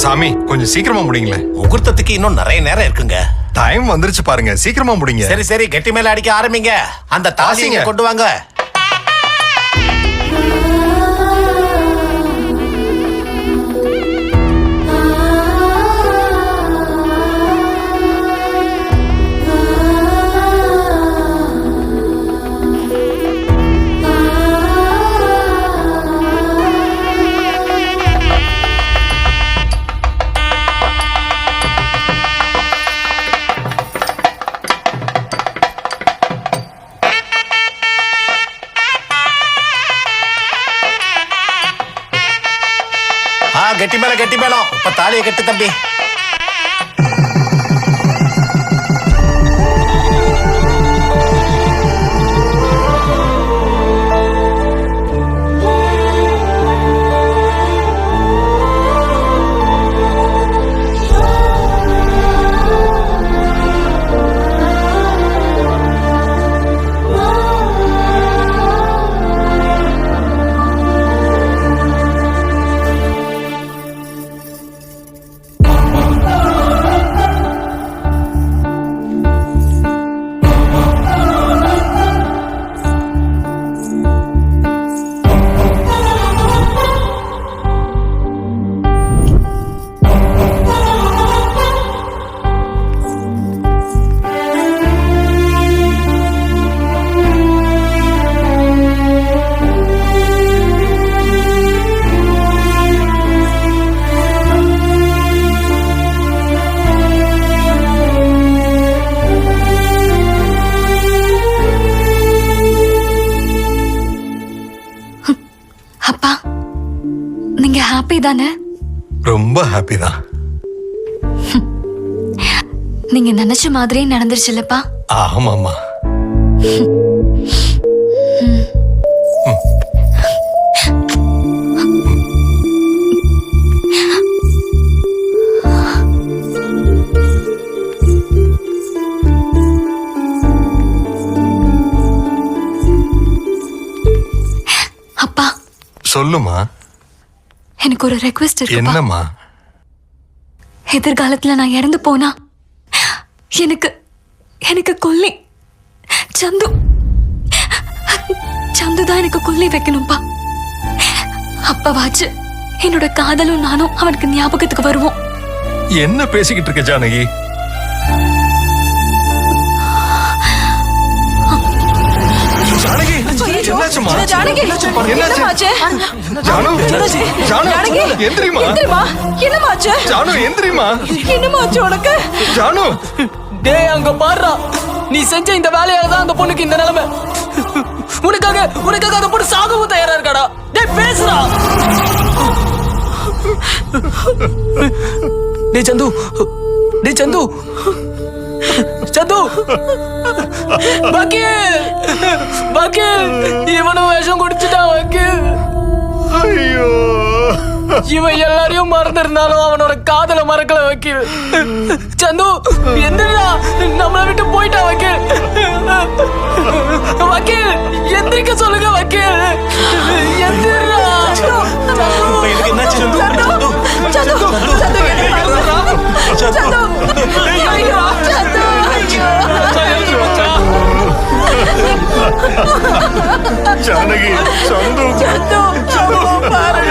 சாமி கொஞ்சம் சீக்கிரமா முடிங்களேன். முகூர்த்தத்துக்கு இன்னும் நிறைய நேரம் இருக்குங்க. டைம் வந்துருச்சு பாருங்க, சீக்கிரமா முடிங்க. சரி சரி, கெட்டி மேல அடிக்க ஆரம்பிங்க. அந்த தாலியை கொண்டு வாங்க. கெட்டி மேளம் இப்ப தாலியை கட்டு தம்பி. ஹாப்பி தானே? ரொம்ப ஹாப்பி தான். நீங்க நினைச்ச மாதிரியே நடந்துருச்சுல்லப்பா? ஆமாமா. அப்பா சொல்லுமா. எனக்கு ஒரு ரெக்வெஸ்ட் இருக்கு. என்னம்மா? எதிர்காலத்துல நான் இறந்து போனா எனக்கு எனக்கு கொல்லி சந்து தான் எனக்கு கொல்லி வைக்கணும்பா. அப்பவாச்சு என்னோட காதலும் நானும் அவனுக்கு ஞாபகத்துக்கு வருவோம். என்ன பேசிக்கிட்டு இருக்க ஜானகி? நீ செஞ்ச இந்த வேலையால தான் அந்த பொண்ணுக்கு இந்த நிலைமை. உனக்காக அந்த பொண்ணு சாகவும் தயாரா இருக்காடா. டேய் பேசுடா. டேய் சந்து வக்கீல் இவனும் விஷம் குடிச்சுட்டான் வக்கீல். ஐயோ, இவன் எல்லாரையும் மறந்துருந்தாலும் அவனோட காதல மறக்கல வக்கீல். சந்து எந்திரா, நம்மளை விட்டு போயிட்டா வக்கீல். வக்கீல் எந்திரிக்க சொல்லுங்க வக்கீல். எந்திரா. ஜானகி, சந்து பாரு.